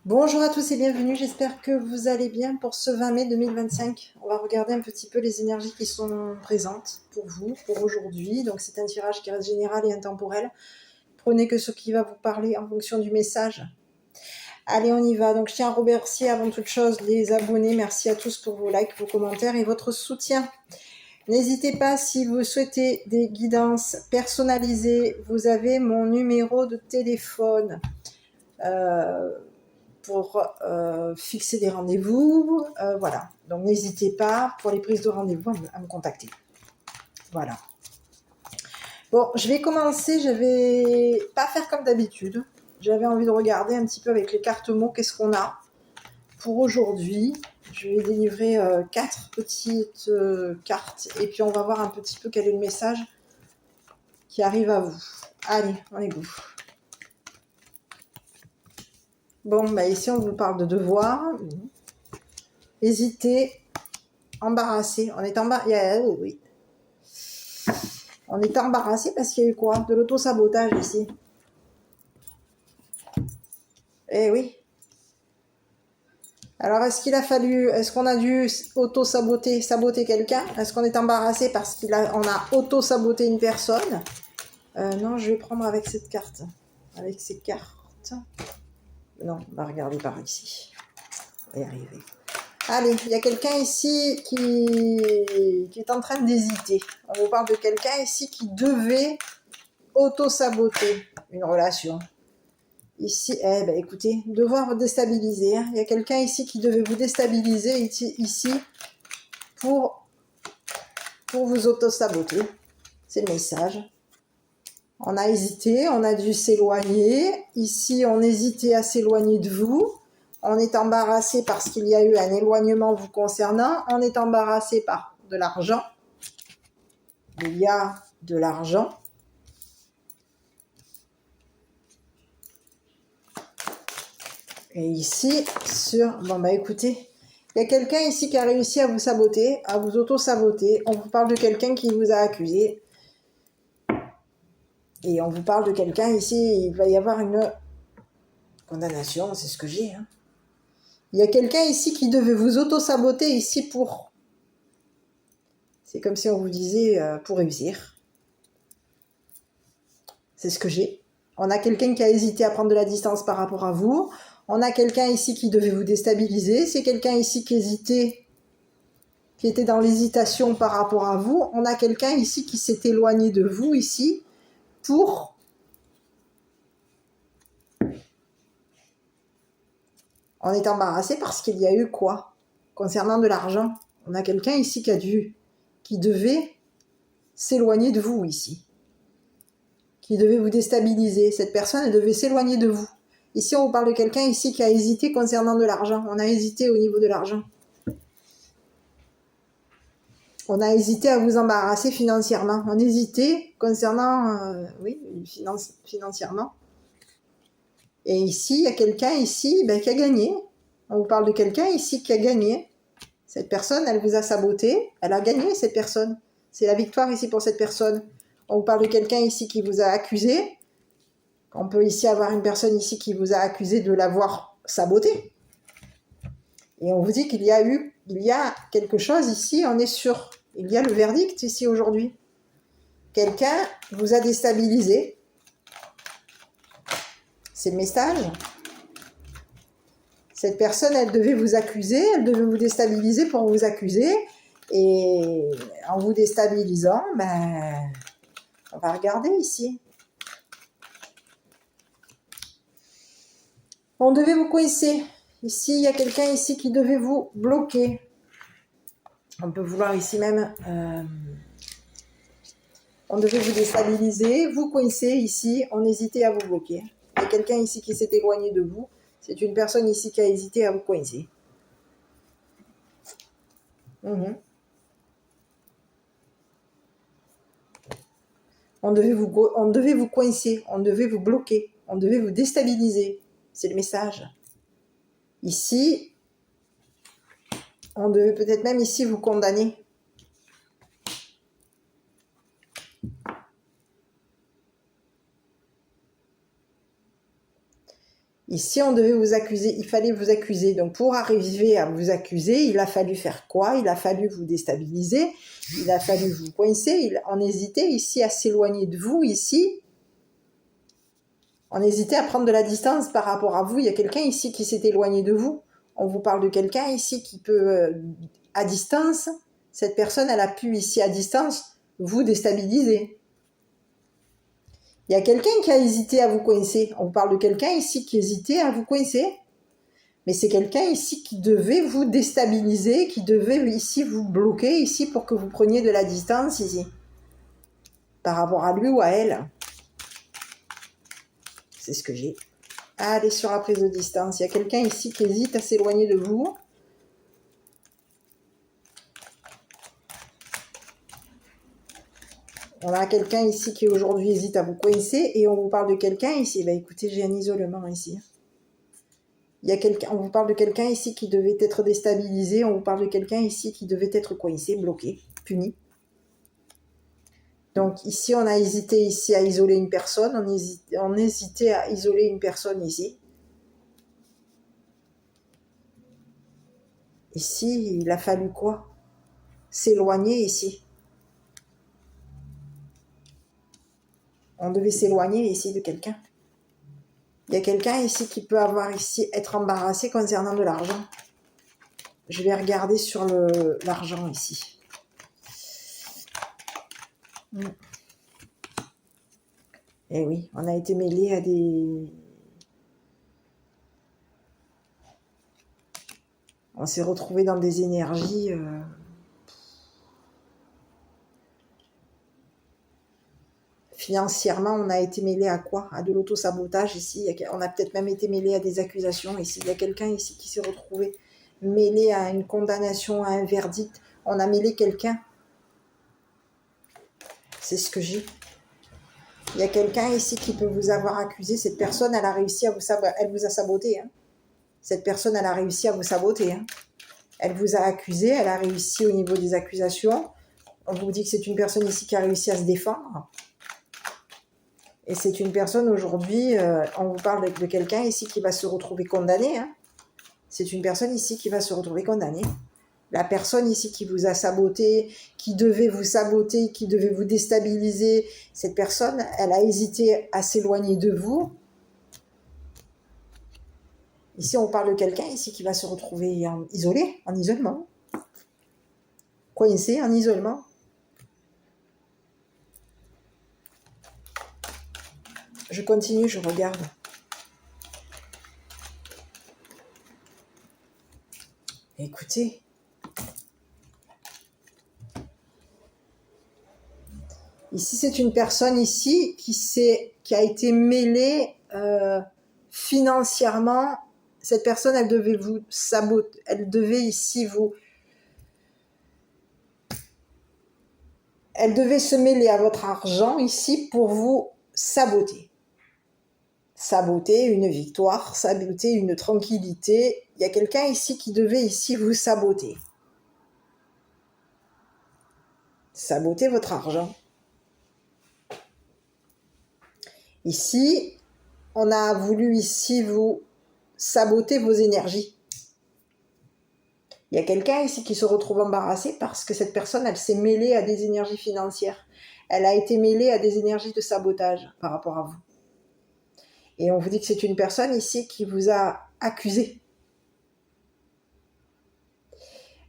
Bonjour à tous et bienvenue, j'espère que vous allez bien pour ce 20 mai 2025. On va regarder un petit peu les énergies qui sont présentes pour vous, pour aujourd'hui. Donc c'est un tirage qui reste général et intemporel. Prenez que ce qui va vous parler en fonction du message. Allez, on y va. Donc je tiens à remercier avant toute chose les abonnés. Merci à tous pour vos likes, vos commentaires et votre soutien. N'hésitez pas, si vous souhaitez des guidances personnalisées, vous avez mon numéro de téléphone. Pour fixer des rendez-vous, voilà. Donc n'hésitez pas pour les prises de rendez-vous à me contacter. Voilà. Bon, je vais commencer, je vais pas faire comme d'habitude. J'avais envie de regarder un petit peu avec les cartes mots qu'est-ce qu'on a pour aujourd'hui. Je vais délivrer 4 petites cartes et puis on va voir un petit peu quel est le message qui arrive à vous. Allez, on est go. Bon, bah ici on vous parle de devoir. Hésiter, embarrassé. On est embarrassé. Oui. On est embarrassé parce qu'il y a eu quoi? De l'auto-sabotage ici. Eh oui. Alors, est-ce qu'on a dû saboter quelqu'un? Est-ce qu'on est embarrassé parce qu'on a auto-saboté une personne? Non, je vais prendre avec cette carte. Avec ces cartes. Non, on va regarder par ici. On va y arriver. Allez, il y a quelqu'un ici qui est en train d'hésiter. On vous parle de quelqu'un ici qui devait auto-saboter une relation. Ici, écoutez, devoir vous déstabiliser. Il y a quelqu'un ici qui devait vous déstabiliser ici pour vous auto-saboter. C'est le message. On a hésité, on a dû s'éloigner. Ici, on hésitait à s'éloigner de vous. On est embarrassé parce qu'il y a eu un éloignement vous concernant. On est embarrassé par de l'argent. Il y a de l'argent. Et ici, écoutez, il y a quelqu'un ici qui a réussi à vous saboter, à vous auto-saboter. On vous parle de quelqu'un qui vous a accusé. Et on vous parle de quelqu'un ici, il va y avoir une condamnation, c'est ce que j'ai. Hein. Il y a quelqu'un ici qui devait vous auto-saboter ici pour... C'est comme si on vous disait pour réussir. C'est ce que j'ai. On a quelqu'un qui a hésité à prendre de la distance par rapport à vous. On a quelqu'un ici qui devait vous déstabiliser. C'est quelqu'un ici qui hésitait, qui était dans l'hésitation par rapport à vous. On a quelqu'un ici qui s'est éloigné de vous ici pour... On est embarrassé parce qu'il y a eu quoi? Concernant de l'argent. On a quelqu'un ici qui devait s'éloigner de vous ici. Qui devait vous déstabiliser. Cette personne, elle devait s'éloigner de vous. Ici, on vous parle de quelqu'un ici qui a hésité concernant de l'argent. On a hésité au niveau de l'argent. On a hésité à vous embarrasser financièrement. On hésitait concernant, financièrement. Et ici, il y a quelqu'un ici qui a gagné. On vous parle de quelqu'un ici qui a gagné. Cette personne, elle vous a saboté. Elle a gagné, cette personne. C'est la victoire ici pour cette personne. On vous parle de quelqu'un ici qui vous a accusé. On peut ici avoir une personne ici qui vous a accusé de l'avoir saboté. Et on vous dit il y a quelque chose ici, on est sûr. Il y a le verdict ici aujourd'hui. Quelqu'un vous a déstabilisé. C'est le message. Cette personne, elle devait vous accuser, elle devait vous déstabiliser pour vous accuser. Et en vous déstabilisant, on va regarder ici. On devait vous coincer. Ici, il y a quelqu'un ici qui devait vous bloquer. On peut vouloir ici même... on devait vous déstabiliser, vous coincer ici, on hésitait à vous bloquer. Il y a quelqu'un ici qui s'est éloigné de vous. C'est une personne ici qui a hésité à vous coincer. On devait vous coincer, on devait vous bloquer, on devait vous déstabiliser. C'est le message. Ici, on devait peut-être même ici vous condamner. Ici, on devait vous accuser, il fallait vous accuser. Donc, pour arriver à vous accuser, il a fallu faire quoi? Il a fallu vous déstabiliser, il a fallu vous coincer, on hésitait ici à s'éloigner de vous, ici. On hésitait à prendre de la distance par rapport à vous. Il y a quelqu'un ici qui s'est éloigné de vous. On vous parle de quelqu'un ici qui peut, à distance, cette personne, elle a pu ici à distance vous déstabiliser. Il y a quelqu'un qui a hésité à vous coincer. On vous parle de quelqu'un ici qui hésitait à vous coincer. Mais c'est quelqu'un ici qui devait vous déstabiliser, qui devait ici vous bloquer, ici pour que vous preniez de la distance ici. Par rapport à lui ou à elle. C'est ce que j'ai. Allez sur la prise de distance. Il y a quelqu'un ici qui hésite à s'éloigner de vous. On a quelqu'un ici qui aujourd'hui hésite à vous coincer et on vous parle de quelqu'un ici. Ben écoutez, j'ai un isolement ici. Il y a quelqu'un, on vous parle de quelqu'un ici qui devait être déstabilisé. On vous parle de quelqu'un ici qui devait être coincé, bloqué, puni. Donc ici, on a hésité ici à isoler une personne. On hésitait à isoler une personne ici. Ici, il a fallu quoi? S'éloigner ici. On devait s'éloigner ici de quelqu'un. Il y a quelqu'un ici qui peut avoir ici, être embarrassé concernant de l'argent. Je vais regarder sur l'argent ici. Eh oui, on a été mêlé à des... On s'est retrouvé dans des énergies... Financièrement, on a été mêlé à quoi? À de l'auto-sabotage ici. On a peut-être même été mêlé à des accusations ici. Il y a quelqu'un ici qui s'est retrouvé mêlé à une condamnation, à un verdict. On a mêlé quelqu'un. C'est ce que j'ai. Il y a quelqu'un ici qui peut vous avoir accusé. Cette personne, elle a réussi à vous saboter. Elle vous a saboté. Hein. Cette personne, elle a réussi à vous saboter. Hein. Elle vous a accusé. Elle a réussi au niveau des accusations. On vous dit que c'est une personne ici qui a réussi à se défendre. Et c'est une personne aujourd'hui, on vous parle de quelqu'un ici qui va se retrouver condamné. Hein. C'est une personne ici qui va se retrouver condamnée. La personne ici qui vous a saboté, qui devait vous saboter, qui devait vous déstabiliser, cette personne, elle a hésité à s'éloigner de vous. Ici, on parle de quelqu'un ici qui va se retrouver isolé, en isolement. Coincé, en isolement. Je continue, je regarde. Écoutez. Ici, c'est une personne ici qui a été mêlée financièrement. Cette personne, elle devait vous saboter. Elle devait ici vous... Elle devait se mêler à votre argent ici pour vous saboter. Saboter une victoire, saboter une tranquillité. Il y a quelqu'un ici qui devait ici vous saboter. Saboter votre argent. Ici, on a voulu ici vous saboter vos énergies. Il y a quelqu'un ici qui se retrouve embarrassé parce que cette personne, elle s'est mêlée à des énergies financières. Elle a été mêlée à des énergies de sabotage par rapport à vous. Et on vous dit que c'est une personne ici qui vous a accusé.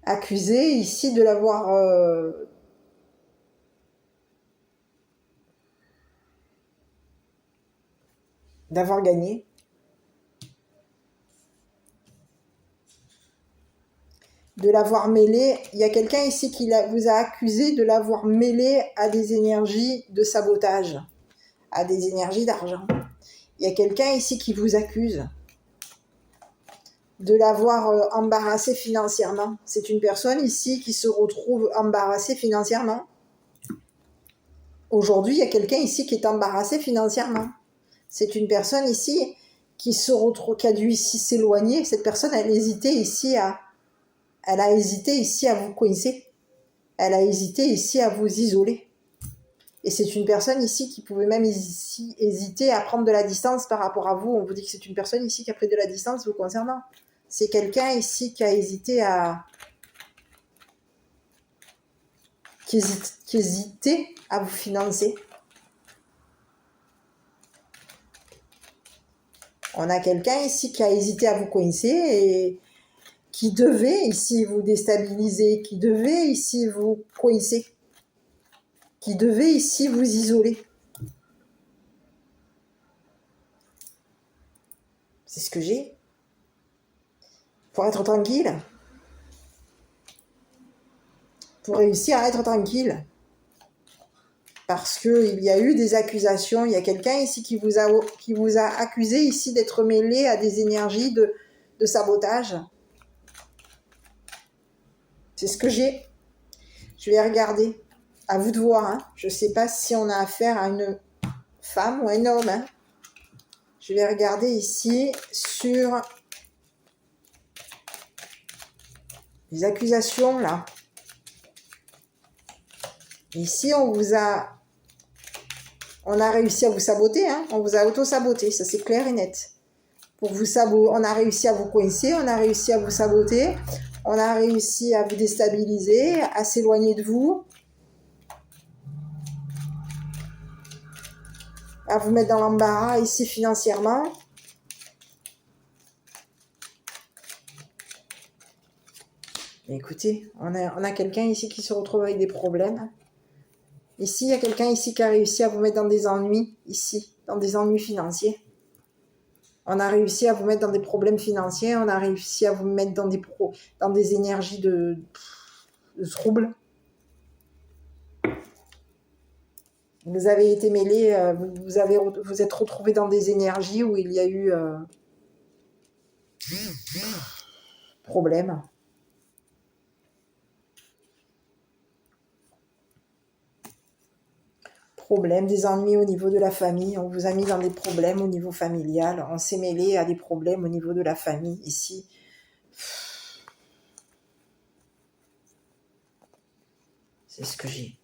Accusé ici de l'avoir... d'avoir gagné. De l'avoir mêlé. Il y a quelqu'un ici qui vous a accusé de l'avoir mêlé à des énergies de sabotage, à des énergies d'argent. Il y a quelqu'un ici qui vous accuse de l'avoir embarrassé financièrement. C'est une personne ici qui se retrouve embarrassée financièrement. Aujourd'hui, il y a quelqu'un ici qui est embarrassé financièrement. C'est une personne ici qui a dû ici s'éloigner. Cette personne, elle a hésité ici à vous coincer. Elle a hésité ici à vous isoler. Et c'est une personne ici qui pouvait même ici hésiter à prendre de la distance par rapport à vous. On vous dit que c'est une personne ici qui a pris de la distance vous concernant. C'est quelqu'un ici qui a hésité à... qui hésitait à vous financer. On a quelqu'un ici qui a hésité à vous coincer et qui devait ici vous déstabiliser, qui devait ici vous coincer, qui devait ici vous isoler. C'est ce que j'ai. Pour être tranquille. Pour réussir à être tranquille. Parce qu'il y a eu des accusations. Il y a quelqu'un ici qui vous a accusé ici d'être mêlé à des énergies de sabotage. C'est ce que j'ai. Je vais regarder. À vous de voir. Hein. Je ne sais pas si on a affaire à une femme ou un homme. Hein. Je vais regarder ici sur les accusations là. Ici, on a réussi à vous saboter. Hein. On vous a auto-saboté. Ça, c'est clair et net. Pour vous on a réussi à vous coincer. On a réussi à vous saboter. On a réussi à vous déstabiliser, à s'éloigner de vous. À vous mettre dans l'embarras ici financièrement. Écoutez, on a quelqu'un ici qui se retrouve avec des problèmes. Ici, il y a quelqu'un ici qui a réussi à vous mettre dans des ennuis, ici, dans des ennuis financiers. On a réussi à vous mettre dans des problèmes financiers, on a réussi à vous mettre dans des énergies de troubles. Vous avez été mêlé, vous êtes retrouvé dans des énergies où il y a eu problème. Problèmes, des ennuis au niveau de la famille. On vous a mis dans des problèmes au niveau familial. On s'est mêlé à des problèmes au niveau de la famille ici. C'est ce que j'ai.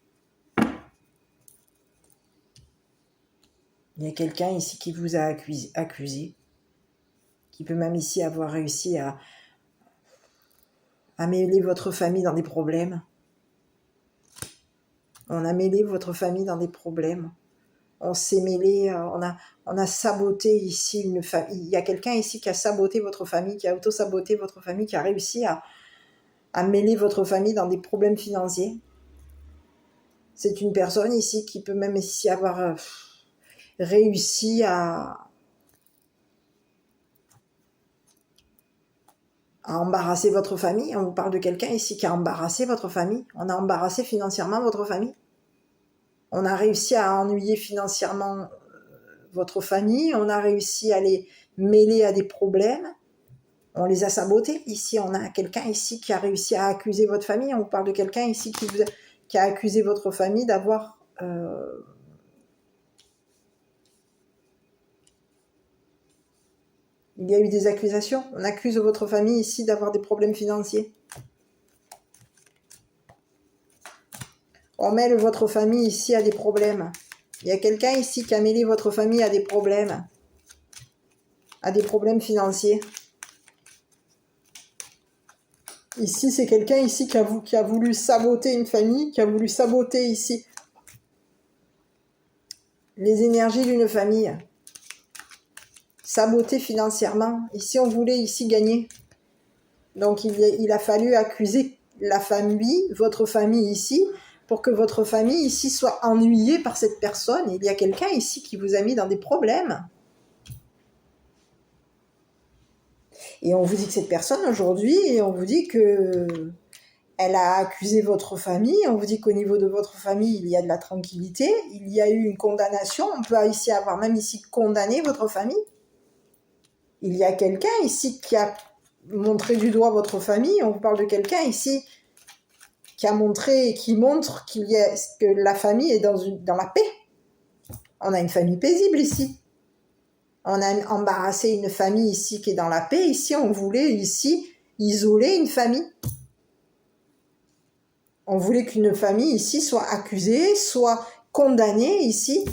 Il y a quelqu'un ici qui vous a accusé, qui peut même ici avoir réussi à mêler votre famille dans des problèmes. On a mêlé votre famille dans des problèmes. On s'est mêlé, on a saboté ici une famille. Il y a quelqu'un ici qui a saboté votre famille, qui a auto-saboté votre famille, qui a réussi à mêler votre famille dans des problèmes financiers. C'est une personne ici qui peut même ici avoir réussi à embarrasser votre famille. On vous parle de quelqu'un ici qui a embarrassé votre famille. On a embarrassé financièrement votre famille. On a réussi à ennuyer financièrement votre famille. On a réussi à les mêler à des problèmes. On les a sabotés. Ici, on a quelqu'un ici qui a réussi à accuser votre famille. On vous parle de quelqu'un ici qui a accusé votre famille d'avoir... Il y a eu des accusations. On accuse votre famille ici d'avoir des problèmes financiers. On mêle votre famille ici à des problèmes. Il y a quelqu'un ici qui a mêlé votre famille à des problèmes financiers. Ici, c'est quelqu'un ici qui a voulu saboter une famille, qui a voulu saboter ici les énergies d'une famille. Saboter financièrement. Ici, on voulait ici gagner. Donc, il a fallu accuser la famille, votre famille ici, pour que votre famille ici soit ennuyée par cette personne. Il y a quelqu'un ici qui vous a mis dans des problèmes. Et on vous dit que cette personne aujourd'hui, on vous dit que elle a accusé votre famille, on vous dit qu'au niveau de votre famille, il y a de la tranquillité, il y a eu une condamnation, on peut ici avoir même ici condamné votre famille. Il y a quelqu'un ici qui a montré du doigt votre famille, on vous parle de quelqu'un ici qui a montré et qui montre que la famille est dans la paix. On a une famille paisible ici. On a embarrassé une famille ici qui est dans la paix. Ici, on voulait ici isoler une famille. On voulait qu'une famille ici soit accusée, soit condamné ici.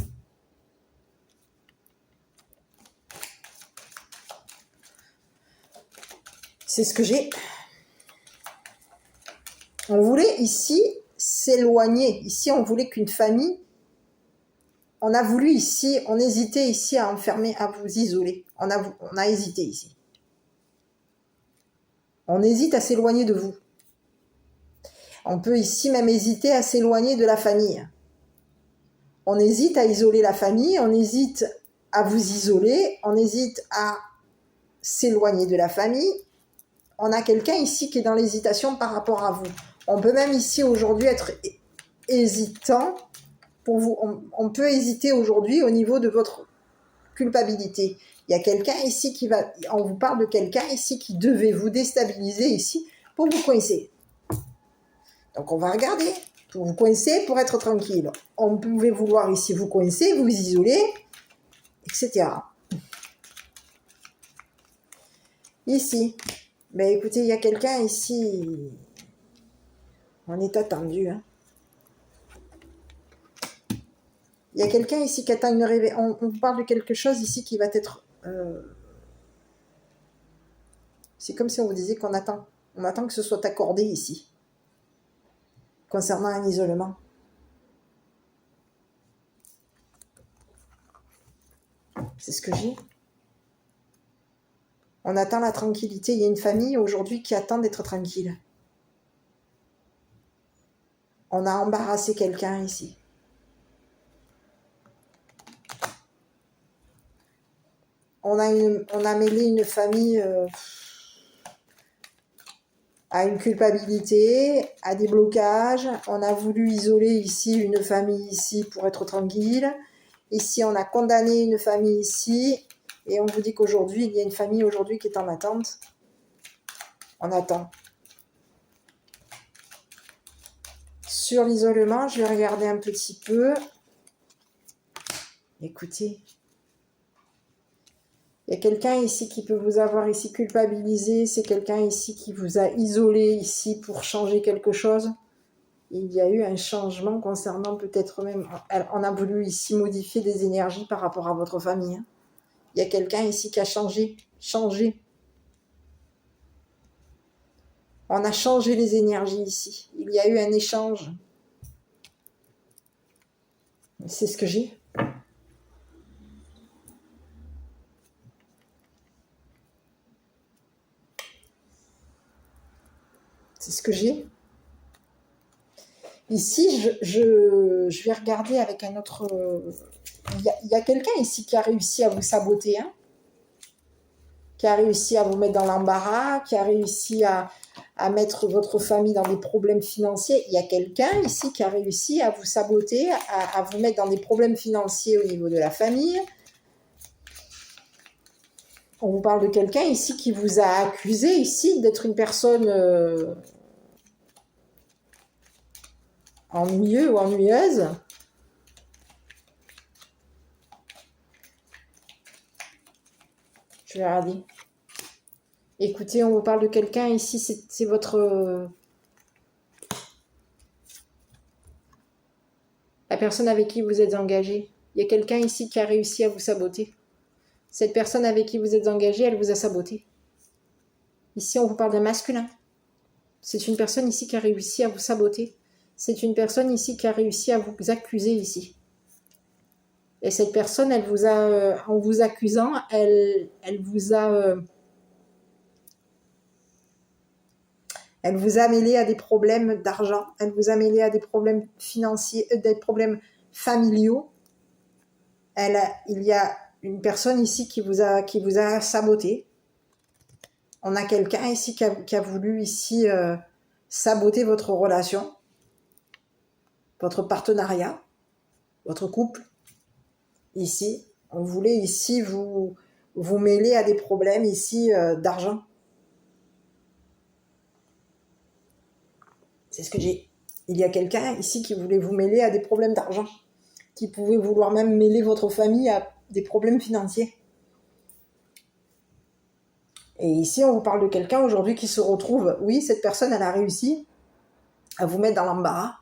C'est ce que j'ai. On voulait ici s'éloigner. Ici, on voulait qu'une famille. On a voulu ici, on hésitait ici à enfermer, à vous isoler. On a hésité ici. On hésite à s'éloigner de vous. On peut ici même hésiter à s'éloigner de la famille. On hésite à isoler la famille, on hésite à vous isoler, on hésite à s'éloigner de la famille. On a quelqu'un ici qui est dans l'hésitation par rapport à vous. On peut même ici aujourd'hui être hésitant pour vous. On peut hésiter aujourd'hui au niveau de votre culpabilité. Il y a quelqu'un ici qui va... On vous parle de quelqu'un ici qui devait vous déstabiliser ici pour vous coincer. Donc on va regarder. Pour vous coincer, pour être tranquille. On pouvait vouloir ici vous coincer, vous isoler, etc. Ici. Ben écoutez, il y a quelqu'un ici... On est attendu. Hein. Il y a quelqu'un ici qui attend une révélation. On vous parle de quelque chose ici qui va être... C'est comme si on vous disait qu'on attend. On attend que ce soit accordé ici. Concernant un isolement. C'est ce que j'ai. On attend la tranquillité. Il y a une famille aujourd'hui qui attend d'être tranquille. On a embarrassé quelqu'un ici. On a mêlé une famille à une culpabilité, à des blocages. On a voulu isoler ici une famille ici pour être tranquille. Ici, on a condamné une famille ici. Et on vous dit qu'aujourd'hui, il y a une famille aujourd'hui qui est en attente. On attend. Sur l'isolement, je vais regarder un petit peu. Écoutez. Il y a quelqu'un ici qui peut vous avoir ici culpabilisé. C'est quelqu'un ici qui vous a isolé ici pour changer quelque chose. Il y a eu un changement concernant peut-être même... On a voulu ici modifier des énergies par rapport à votre famille. Il y a quelqu'un ici qui a changé. On a changé les énergies ici. Il y a eu un échange. C'est ce que j'ai. C'est ce que j'ai. Ici, je vais regarder avec un autre... Il y a quelqu'un ici qui a réussi à vous saboter, hein, qui a réussi à vous mettre dans l'embarras, qui a réussi à mettre votre famille dans des problèmes financiers. Il y a quelqu'un ici qui a réussi à vous saboter, à vous mettre dans des problèmes financiers au niveau de la famille. On vous parle de quelqu'un ici qui vous a accusé ici d'être une personne ennuyeux ou ennuyeuse. Je vais regarder. Écoutez, on vous parle de quelqu'un ici, c'est votre... la personne avec qui vous êtes engagé. Il y a quelqu'un ici qui a réussi à vous saboter. Cette personne avec qui vous êtes engagé, elle vous a saboté. Ici, on vous parle d'un masculin. C'est une personne ici qui a réussi à vous saboter. C'est une personne ici qui a réussi à vous accuser ici. Et cette personne, elle vous a, en vous accusant, elle vous a mêlé à des problèmes d'argent. Elle vous a mêlé à des problèmes financiers, des problèmes familiaux. Il y a une personne ici qui vous a saboté. On a quelqu'un ici qui a voulu ici saboter votre relation, votre partenariat, votre couple. Ici, on voulait ici vous mêler à des problèmes ici d'argent. C'est ce que j'ai. Il y a quelqu'un ici qui voulait vous mêler à des problèmes d'argent, qui pouvait vouloir même mêler votre famille à des problèmes financiers. Et ici, on vous parle de quelqu'un aujourd'hui qui se retrouve... Oui, cette personne, elle a réussi à vous mettre dans l'embarras,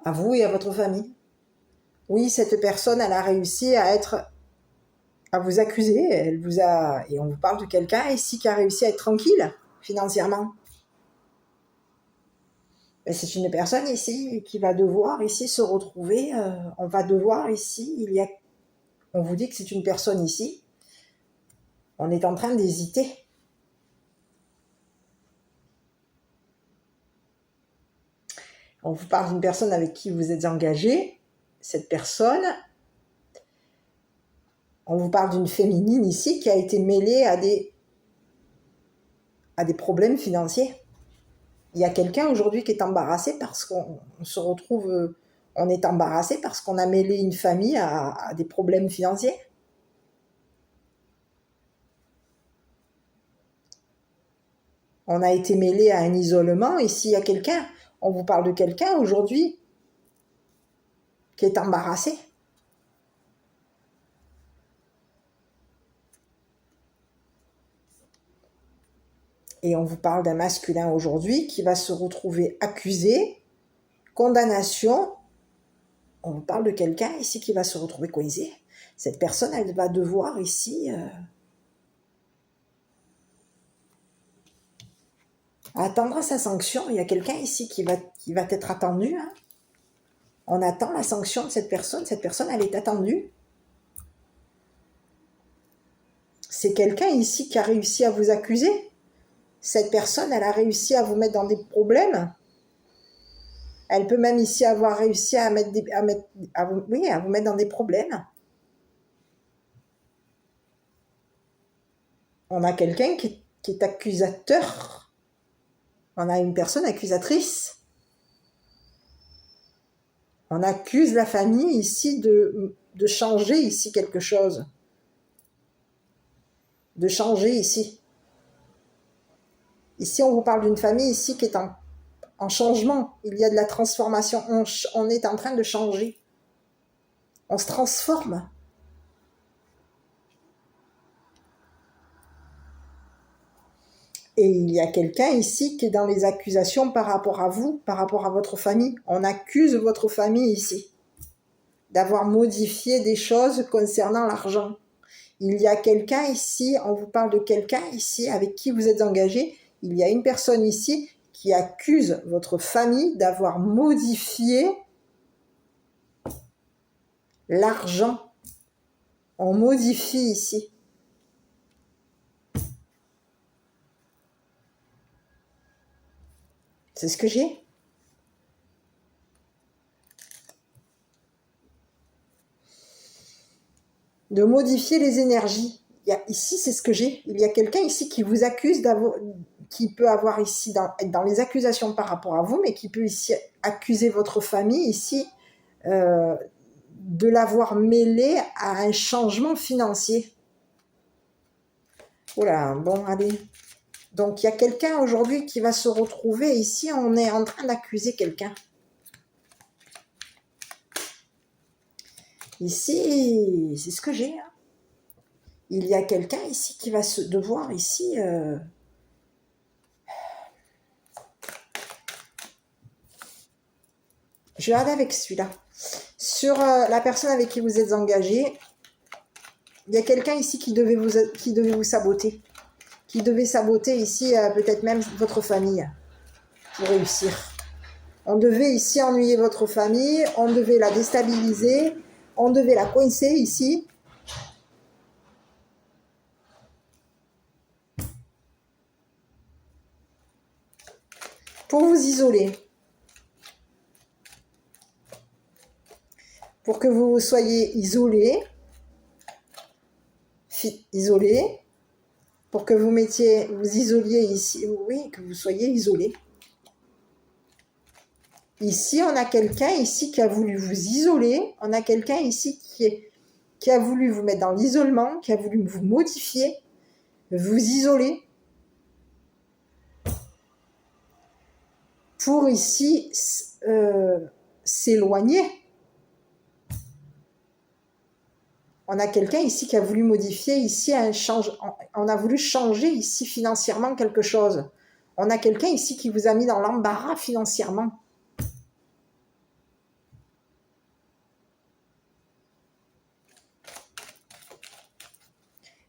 à vous et à votre famille. Oui, cette personne, elle a réussi à vous accuser. Elle vous a, et on vous parle de quelqu'un ici qui a réussi à être tranquille financièrement. Ben, c'est une personne ici qui va devoir ici se retrouver. On va devoir ici, on vous dit que c'est une personne ici. On est en train d'hésiter. On vous parle d'une personne avec qui vous êtes engagé. Cette personne, on vous parle d'une féminine ici qui a été mêlée à des problèmes financiers. Il y a quelqu'un aujourd'hui qui est embarrassé parce qu'on se retrouve, on est embarrassé parce qu'on a mêlé une famille à des problèmes financiers. On a été mêlé à un isolement. Ici, il y a quelqu'un, on vous parle de quelqu'un aujourd'hui qui est embarrassé. Et on vous parle d'un masculin aujourd'hui qui va se retrouver accusé, condamnation. On vous parle de quelqu'un ici qui va se retrouver coincé. Cette personne, elle va devoir ici attendre sa sanction. Il y a quelqu'un ici qui va être attendu. Hein. On attend la sanction de cette personne. Cette personne, elle est attendue. C'est quelqu'un ici qui a réussi à vous accuser. Cette personne, elle a réussi à vous mettre dans des problèmes. Elle peut même ici avoir réussi à vous mettre dans des problèmes. On a quelqu'un qui est accusateur. On a une personne accusatrice. On accuse la famille ici de changer ici quelque chose. De changer ici. Ici, on vous parle d'une famille ici qui est en changement. Il y a de la transformation. On est en train de changer. On se transforme. Et il y a quelqu'un ici qui est dans les accusations par rapport à vous, par rapport à votre famille. On accuse votre famille ici d'avoir modifié des choses concernant l'argent. Il y a quelqu'un ici, on vous parle de quelqu'un ici avec qui vous êtes engagé. Il y a une personne ici qui accuse votre famille d'avoir modifié l'argent. On modifie ici. C'est ce que j'ai. De modifier les énergies. Ici, c'est ce que j'ai. Il y a quelqu'un ici qui vous accuse qui peut avoir ici, dans les accusations par rapport à vous, mais qui peut ici accuser votre famille ici de l'avoir mêlé à un changement financier. Voilà, bon, allez. Donc, il y a quelqu'un aujourd'hui qui va se retrouver ici, on est en train d'accuser quelqu'un. Ici, c'est ce que j'ai. Hein. Il y a quelqu'un ici qui va se devoir ici... Je vais aller avec celui-là. Sur la personne avec qui vous êtes engagé, il y a quelqu'un ici qui devait vous saboter. Qui devait saboter ici peut-être même votre famille pour réussir. On devait ici ennuyer votre famille, on devait la déstabiliser, on devait la coincer ici. Pour vous isoler. Pour que vous soyez isolé, pour que vous isoliez ici, oui, que vous soyez isolé. Ici, on a quelqu'un ici qui a voulu vous isoler, on a quelqu'un ici qui a voulu vous mettre dans l'isolement, qui a voulu vous modifier, vous isoler, pour ici s'éloigner. On a quelqu'un ici qui a voulu modifier ici on a voulu changer ici financièrement quelque chose. On a quelqu'un ici qui vous a mis dans l'embarras financièrement.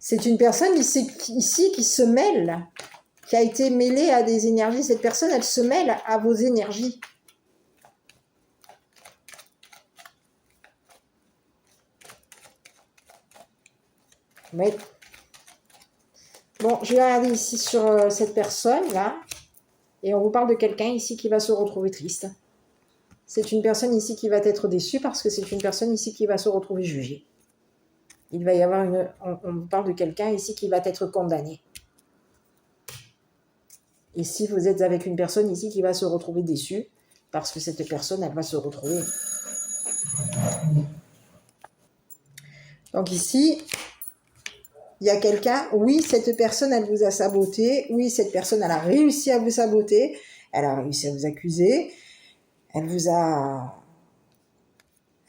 C'est une personne ici qui se mêle, qui a été mêlée à des énergies. Cette personne, elle se mêle à vos énergies. Oui. Bon, je vais regarder ici sur cette personne-là. Et on vous parle de quelqu'un ici qui va se retrouver triste. C'est une personne ici qui va être déçue parce que c'est une personne ici qui va se retrouver jugée. Il va y avoir on vous parle de quelqu'un ici qui va être condamné. Ici, vous êtes avec une personne ici qui va se retrouver déçue parce que cette personne, elle va se retrouver. Donc ici, il y a quelqu'un, oui, cette personne, elle vous a saboté, oui, cette personne, elle a réussi à vous saboter, elle a réussi à vous accuser,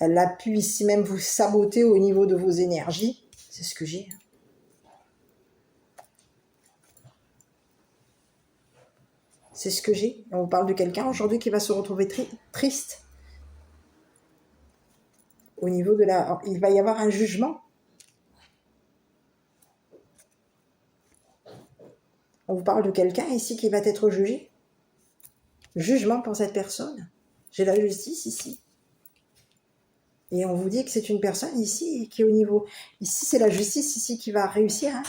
elle a pu ici même vous saboter au niveau de vos énergies, c'est ce que j'ai. C'est ce que j'ai. On parle de quelqu'un aujourd'hui qui va se retrouver triste. Au niveau de la... Il va y avoir un jugement. On vous parle de quelqu'un ici qui va être jugé. Jugement pour cette personne. J'ai la justice ici. Et on vous dit que c'est une personne ici qui est au niveau... Ici, c'est la justice ici qui va réussir. Hein.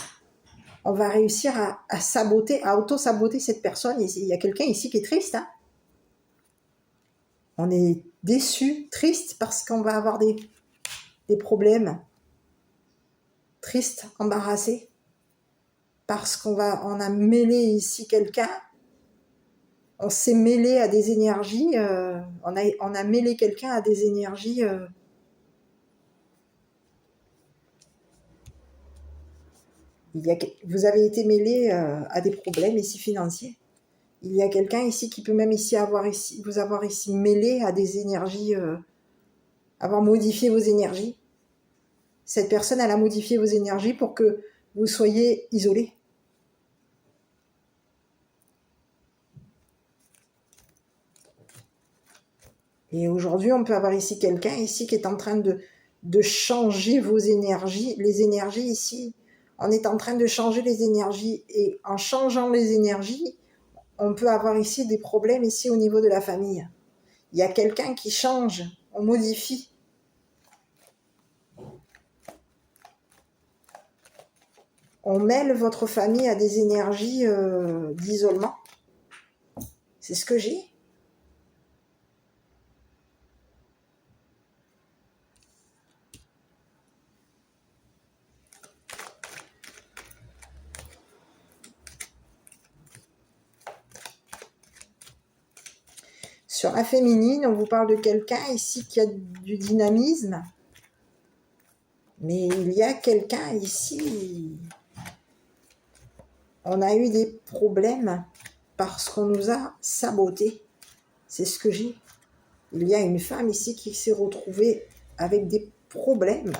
On va réussir à saboter, à auto-saboter cette personne ici. Il y a quelqu'un ici qui est triste. Hein. On est déçu, triste, parce qu'on va avoir des problèmes. Triste, embarrassé. Parce on a mêlé ici quelqu'un. On s'est mêlé à des énergies. On a mêlé quelqu'un à des énergies... vous avez été mêlé à des problèmes ici financiers. Il y a quelqu'un ici qui peut même vous avoir ici mêlé à des énergies, avoir modifié vos énergies. Cette personne, elle a modifié vos énergies pour que vous soyez isolés. Et aujourd'hui, on peut avoir ici quelqu'un ici qui est en train de changer vos énergies. Les énergies ici, on est en train de changer les énergies. Et en changeant les énergies, on peut avoir ici des problèmes ici au niveau de la famille. Il y a quelqu'un qui change, on modifie. On mêle votre famille à des énergies d'isolement. C'est ce que j'ai. Sur la féminine, on vous parle de quelqu'un ici qui a du dynamisme. Mais il y a quelqu'un ici... On a eu des problèmes parce qu'on nous a sabotés. C'est ce que j'ai. Il y a une femme ici qui s'est retrouvée avec des problèmes